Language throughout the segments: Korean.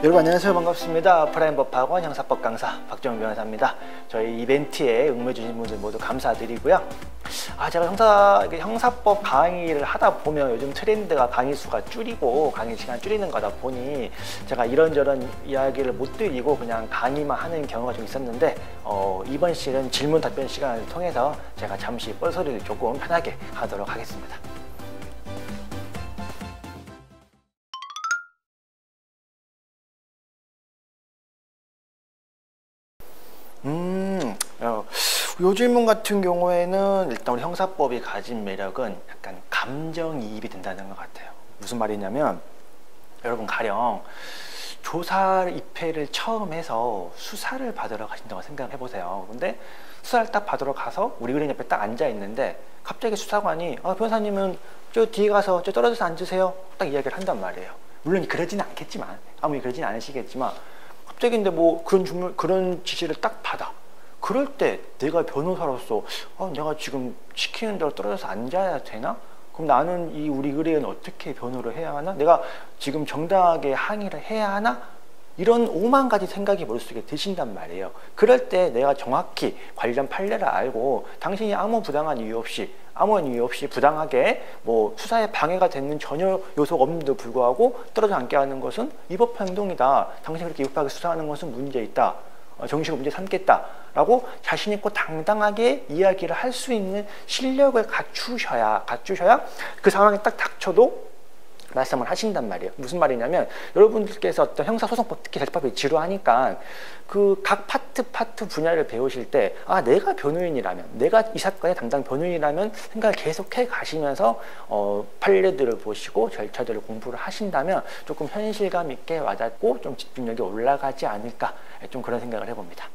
여러분 안녕하세요. 반갑습니다. 프라임법학원 형사법 강사 박정훈 변호사입니다. 저희 이벤트에 응모해주신 분들 모두 감사드리고요. 제가 형사법 강의를 하다 보면 요즘 트렌드가 강의 수가 줄이고 강의 시간 줄이는 거다 보니 제가 이런저런 이야기를 못 드리고 그냥 강의만 하는 경우가 좀 있었는데 이번 시간은 질문 답변 시간을 통해서 제가 잠시 뻘소리를 조금 편하게 하도록 하겠습니다. 요 질문 같은 경우에는 일단 우리 형사법이 가진 매력은 약간 감정이입이 된다는 것 같아요. 무슨 말이냐면 여러분 가령 조사 입회를 처음 해서 수사를 받으러 가신다고 생각해 보세요. 근데 수사를 딱 받으러 가서 우리 의뢰인 옆에 딱 앉아 있는데 갑자기 수사관이 변호사님은 저 뒤에 가서 저 떨어져서 앉으세요 딱 이야기를 한단 말이에요. 물론 그러지는 않겠지만 아무리 그러지는 않으시겠지만 갑자기 근데 뭐 그런 지시를 딱 받아. 그럴 때 내가 변호사로서 내가 지금 시키는 대로 떨어져서 앉아야 되나? 그럼 나는 우리 의뢰인 어떻게 변호를 해야 하나? 내가 지금 정당하게 항의를 해야 하나? 이런 5만 가지 생각이 머릿속에 드신단 말이에요. 그럴 때 내가 정확히 관련 판례를 알고 당신이 아무런 이유 없이 부당하게 뭐 수사에 방해가 되는 전혀 요소가 없는데도 불구하고 떨어져 앉게 하는 것은 위법 행동이다. 당신이 그렇게 위법하게 수사하는 것은 문제 있다. 정식으로 문제 삼겠다 라고 자신 있고 당당하게 이야기를 할 수 있는 실력을 갖추셔야 그 상황에 딱 닥쳐도 말씀을 하신단 말이에요. 무슨 말이냐면 여러분들께서 어떤 형사소송법 특히 대법이 지루하니까 그 각 파트 분야를 배우실 때 내가 변호인이라면 내가 이 사건의 담당 변호인이라면 생각을 계속해 가시면서 판례들을 보시고 절차들을 공부를 하신다면 조금 현실감 있게 와닿고 좀 집중력이 올라가지 않을까 좀 그런 생각을 해봅니다.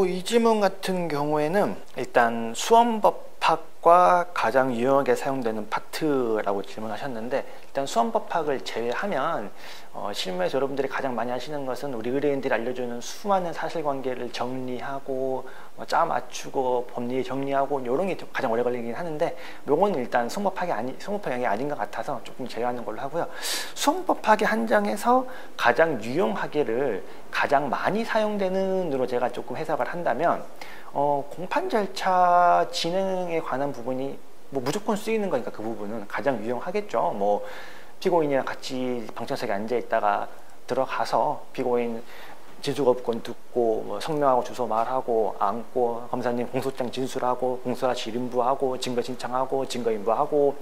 이 질문 같은 경우에는 일단 수원법학과 가장 유용하게 사용되는 파트라고 질문하셨는데 일단 수원법학을 제외하면 실무에서 여러분들이 가장 많이 하시는 것은 우리 의뢰인들이 알려주는 수많은 사실관계를 정리하고 짜맞추고 법리 정리하고 이런 게 가장 오래 걸리긴 하는데 요건 일단 수원법학이 아닌 것 같아서 조금 제외하는 걸로 하고요. 수원법학에 한정해서 가장 유용하게를 가장 많이 사용되는 으로 제가 조금 해석을 한다면 공판 절차 진행에 관한 부분이 뭐 무조건 쓰이는 거니까 그 부분은 가장 유용하겠죠. 뭐 피고인이랑 같이 방청석에 앉아 있다가 들어가서 피고인 진술거부권 듣고 뭐 성명하고 주소 말하고 앉고 검사님 공소장 진술하고 공소사 질인부하고 증거 신청하고 증거 인부하고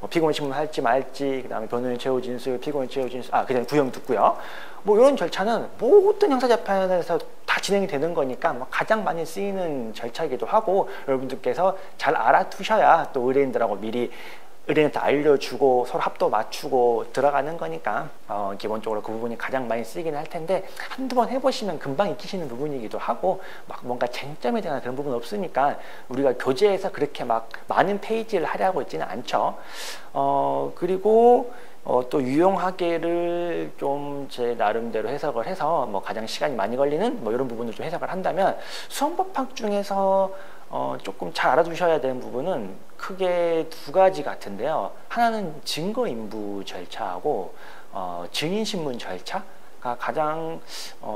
피고인 신문할지 말지 그다음에 변호인 최후 진술 피고인 최후 진술 그냥 구형 듣고요. 뭐 이런 절차는 모든 형사재판에서 다 진행이 되는 거니까 가장 많이 쓰이는 절차이기도 하고 여러분들께서 잘 알아두셔야 또 의뢰인들하고 미리 의뢰인한테 알려주고 서로 합도 맞추고 들어가는 거니까 기본적으로 그 부분이 가장 많이 쓰이긴 할 텐데 한두 번 해보시면 금방 익히시는 부분이기도 하고 뭔가 쟁점에 대한 그런 부분 없으니까 우리가 교재에서 그렇게 많은 페이지를 하려고 있지는 않죠. 그리고 또 유용하게를 좀 제 나름대로 해석을 해서 가장 시간이 많이 걸리는 이런 부분을 좀 해석을 한다면 수원법학 중에서 조금 잘 알아두셔야 되는 부분은 크게 두 가지 같은데요. 하나는 증거인부 절차하고 증인신문 절차가 가장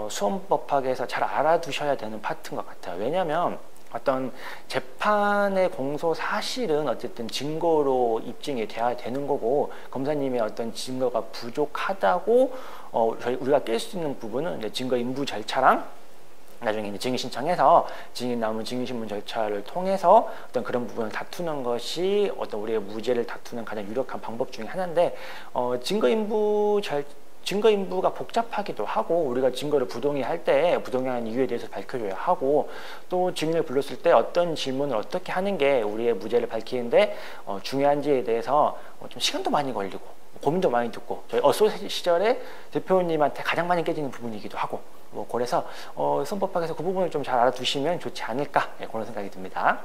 수원법학에서 잘 알아두셔야 되는 파트인 것 같아요. 왜냐하면 어떤 재판의 공소 사실은 어쨌든 증거로 입증이 돼야 되는 거고 검사님의 어떤 증거가 부족하다고 우리가 깰 수 있는 부분은 이제 증거인부 절차랑 나중에 이제 증인 신청해서 증인 남은 증인신문 절차를 통해서 어떤 그런 부분을 다투는 것이 어떤 우리의 무죄를 다투는 가장 유력한 방법 중에 하나인데 증거인부가 복잡하기도 하고 우리가 증거를 부동의할 때 부동의하는 이유에 대해서 밝혀줘야 하고 또 증인을 불렀을 때 어떤 질문을 어떻게 하는 게 우리의 무죄를 밝히는데 중요한지에 대해서 좀 시간도 많이 걸리고 고민도 많이 듣고 저희 어소시 시절에 대표님한테 가장 많이 깨지는 부분이기도 하고 그래서 수원법학에서 그 부분을 좀 잘 알아두시면 좋지 않을까 그런 생각이 듭니다.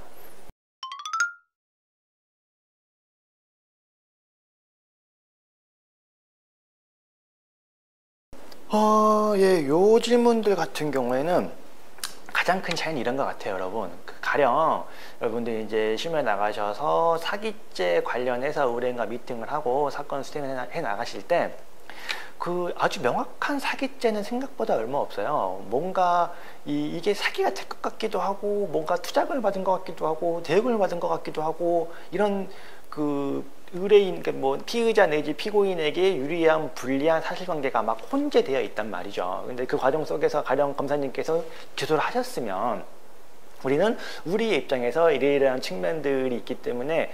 요 질문들 같은 경우에는 가장 큰 차이는 이런 것 같아요, 여러분. 가령 여러분들이 이제 시험에 나가셔서 사기죄 관련해서 의뢰인과 미팅을 하고 사건 수행을 해 나가실 때 그 아주 명확한 사기죄는 생각보다 얼마 없어요. 뭔가 이게 사기가 될 것 같기도 하고, 뭔가 투자금을 받은 것 같기도 하고, 대금을 받은 것 같기도 하고, 이런 그 의뢰인, 그러니까 뭐 피의자 내지 피고인에게 유리한 불리한 사실관계가 막 혼재되어 있단 말이죠. 근데 그 과정 속에서 가령 검사님께서 기소를 하셨으면 우리는 우리의 입장에서 이러이러한 측면들이 있기 때문에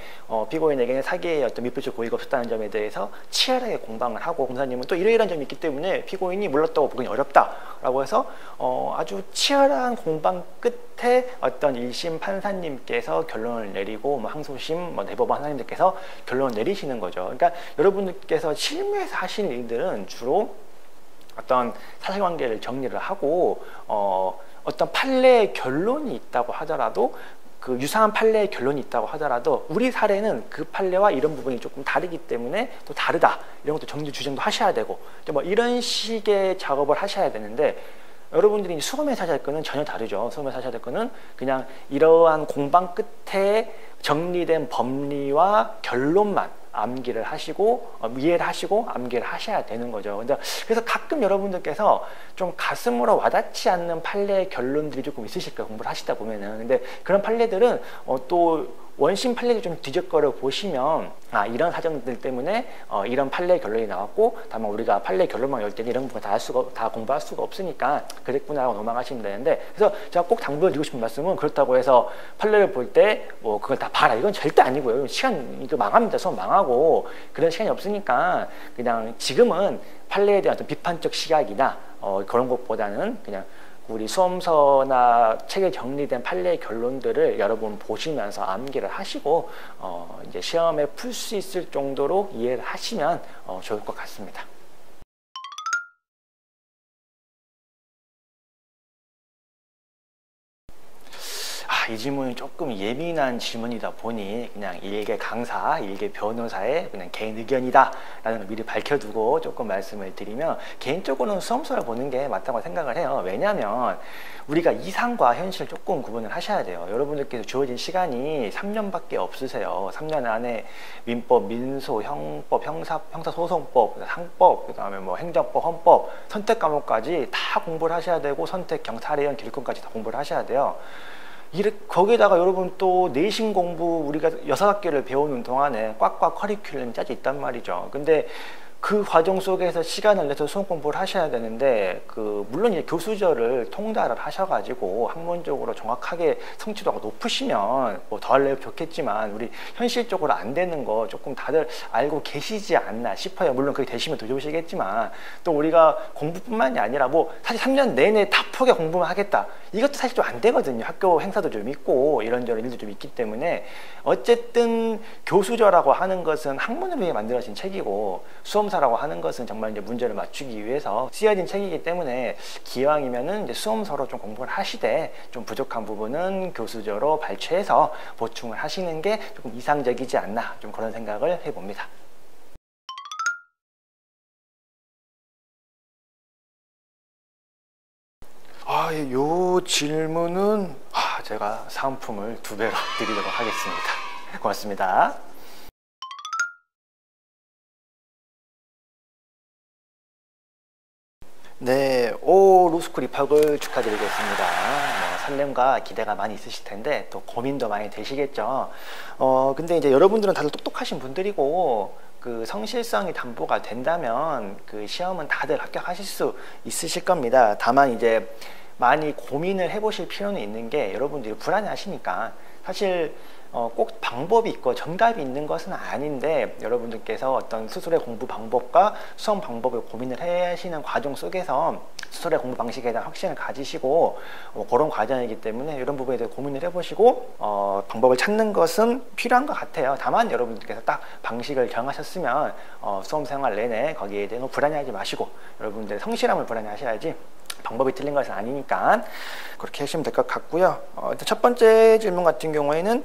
피고인에게는 사기의 어떤 미필적 고의가 없었다는 점에 대해서 치열하게 공방을 하고, 검사님은 또 이러이러한 점이 있기 때문에 피고인이 몰랐다고 보기는 어렵다라고 해서 아주 치열한 공방 끝에 어떤 1심 판사님께서 결론을 내리고, 뭐 항소심 대법원 판사님들께서 결론을 내리시는 거죠. 그러니까 여러분들께서 실무에서 하시는 일들은 주로 어떤 사실관계를 정리를 하고 어떤 판례의 결론이 있다고 하더라도, 그 유사한 판례의 결론이 있다고 하더라도 우리 사례는 그 판례와 이런 부분이 조금 다르기 때문에 또 다르다, 이런 것도 정리 주장도 하셔야 되고, 뭐 이런 식의 작업을 하셔야 되는데, 여러분들이 수험에서 하셔야 될 거는 전혀 다르죠. 수험에서 하셔야 될 거는 그냥 이러한 공방 끝에 정리된 법리와 결론만 암기를 하시고 이해를 하시고 암기를 하셔야 되는 거죠. 그래서 가끔 여러분들께서 좀 가슴으로 와닿지 않는 판례의 결론들이 조금 있으실 거예요, 공부를 하시다 보면은. 근데 그런 판례들은 또 원심 판례를 좀 뒤적거려 보시면, 이런 사정들 때문에 이런 판례 결론이 나왔고, 다만 우리가 판례 결론만 열 때는 이런 부분 다 공부할 수가 없으니까 그랬구나 하고 넘어가시면 되는데, 그래서 제가 꼭 당부드리고 싶은 말씀은, 그렇다고 해서 판례를 볼 때 뭐 그걸 다 봐라, 이건 절대 아니고요. 시간 이거 망합니다. 수업 망하고 그런 시간이 없으니까 그냥 지금은 판례에 대한 어떤 비판적 시각이나 그런 것보다는 그냥 우리 수험서나 책에 정리된 판례의 결론들을 여러분 보시면서 암기를 하시고 이제 시험에 풀 수 있을 정도로 이해를 하시면 좋을 것 같습니다. 이 질문이 조금 예민한 질문이다 보니 그냥 일개 강사, 일개 변호사의 그냥 개인 의견이다 라는 걸 미리 밝혀두고 조금 말씀을 드리면, 개인적으로는 수험서를 보는 게 맞다고 생각을 해요. 왜냐하면 우리가 이상과 현실을 조금 구분을 하셔야 돼요. 여러분들께서 주어진 시간이 3년밖에 없으세요. 3년 안에 민법, 민소, 형법, 형사소송법, 상법, 그 다음에 뭐 행정법, 헌법, 선택 과목까지 다 공부를 하셔야 되고, 선택, 경사례연, 기록권까지 다 공부를 하셔야 돼요. 거기에다가 여러분 또 내신 공부, 우리가 6학기를 배우는 동안에 꽉꽉 커리큘럼이 짜져 있단 말이죠. 근데 그 과정 속에서 시간을 내서 수험 공부를 하셔야 되는데, 물론 이제 교수절을 통달을 하셔가지고 학문적으로 정확하게 성취도가 높으시면 뭐 더 할래요 좋겠지만, 우리 현실적으로 안 되는 거 조금 다들 알고 계시지 않나 싶어요. 물론 그게 되시면 더 좋으시겠지만, 또 우리가 공부뿐만이 아니라 뭐 사실 3년 내내 다 포기 공부만 하겠다, 이것도 사실 좀 안 되거든요. 학교 행사도 좀 있고 이런저런 일도 좀 있기 때문에, 어쨌든 교수절이라고 하는 것은 학문을 위해 만들어진 책이고, 수험서라고 하는 것은 정말 이제 문제를 맞추기 위해서 쓰여진 책이기 때문에, 기왕이면은 이제 수험서로 좀 공부를 하시되 좀 부족한 부분은 교수저로 발췌해서 보충을 하시는 게 조금 이상적이지 않나, 좀 그런 생각을 해봅니다. 요 질문은 제가 상품을 2배로 드리도록 하겠습니다. 고맙습니다. 네, 로스쿨 입학을 축하드리겠습니다. 설렘과 기대가 많이 있으실 텐데 또 고민도 많이 되시겠죠. 근데 이제 여러분들은 다들 똑똑하신 분들이고, 그 성실성이 담보가 된다면 그 시험은 다들 합격하실 수 있으실 겁니다. 다만 이제 많이 고민을 해보실 필요는 있는 게, 여러분들이 불안해 하시니까 사실 꼭 방법이 있고 정답이 있는 것은 아닌데, 여러분들께서 어떤 스스로의 공부 방법과 수험 방법을 고민을 하시는 과정 속에서 스스로의 공부 방식에 대한 확신을 가지시고 그런 과정이기 때문에, 이런 부분에 대해 고민을 해보시고 방법을 찾는 것은 필요한 것 같아요. 다만 여러분들께서 딱 방식을 정하셨으면 수험생활 내내 거기에 대해 불안해하지 마시고, 여러분들의 성실함을 불안해하셔야지 방법이 틀린 것은 아니니까 그렇게 하시면 될 것 같고요. 첫 번째 질문 같은 경우에는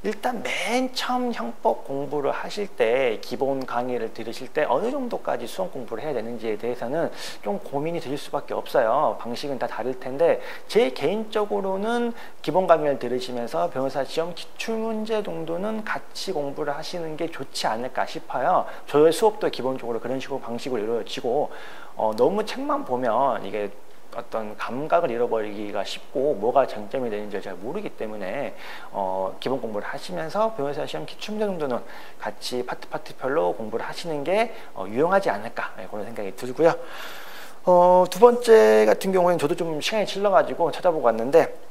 일단 맨 처음 형법 공부를 하실 때 기본 강의를 들으실 때 어느 정도까지 수험 공부를 해야 되는지에 대해서는 좀 고민이 드실 수밖에 없어요. 방식은 다 다를 텐데 제 개인적으로는 기본 강의를 들으시면서 변호사 시험 기출문제 정도는 같이 공부를 하시는 게 좋지 않을까 싶어요. 저의 수업도 기본적으로 그런 식으로 방식으로 이루어지고 너무 책만 보면 이게 어떤 감각을 잃어버리기가 쉽고 뭐가 장점이 되는지 잘 모르기 때문에 기본 공부를 하시면서 변호사 시험 기출문제 정도는 같이 파트별로 공부를 하시는 게 유용하지 않을까 그런 생각이 들고요. 두 번째 같은 경우에는 저도 좀 시간이 질러가지고 찾아보고 왔는데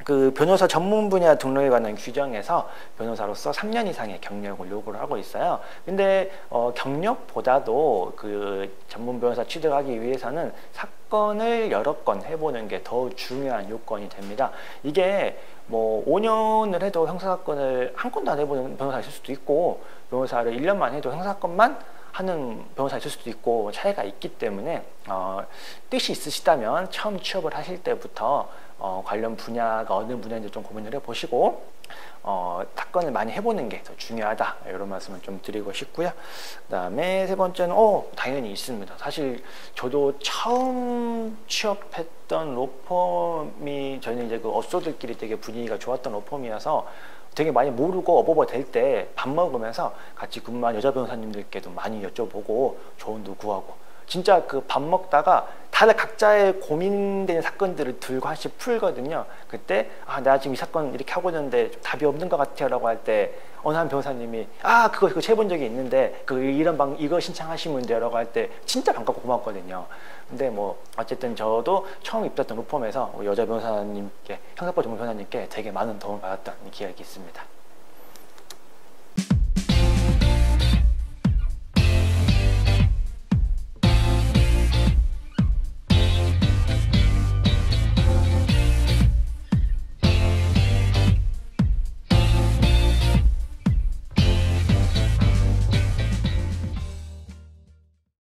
그 변호사 전문 분야 등록에 관한 규정에서 변호사로서 3년 이상의 경력을 요구를 하고 있어요. 근데 경력보다도 그 전문 변호사 취득하기 위해서는 사건을 여러 건 해보는 게 더 중요한 요건이 됩니다. 이게 뭐 5년을 해도 형사사건을 한 건도 안 해보는 변호사 있을 수도 있고 변호사를 1년만 해도 형사사건만 하는 변호사 있을 수도 있고 차이가 있기 때문에 뜻이 있으시다면 처음 취업을 하실 때부터 관련 분야가 어느 분야인지 좀 고민을 해보시고 사건을 많이 해보는 게 더 중요하다 이런 말씀을 좀 드리고 싶고요. 그 다음에 세 번째는 당연히 있습니다. 사실 저도 처음 취업했던 로펌이 저희는 이제 그 업소들끼리 되게 분위기가 좋았던 로펌이어서 되게 많이 모르고 어버버 될 때 밥 먹으면서 같이 근무한 여자 변호사님들께도 많이 여쭤보고 조언도 구하고 진짜 그 밥 먹다가 다들 각자의 고민되는 사건들을 들고 하나씩 풀거든요. 그때 내가 지금 이 사건 이렇게 하고 있는데 답이 없는 것 같아요 라고 할 때 어느 한 변호사님이 그거 해본 적이 있는데 이거 신청하시면 돼요 라고 할 때 진짜 반갑고 고맙거든요. 근데 뭐 어쨌든 저도 처음 입사했던 로펌에서 여자 변호사님께 형사법 전문 변호사님께 되게 많은 도움을 받았던 기억이 있습니다.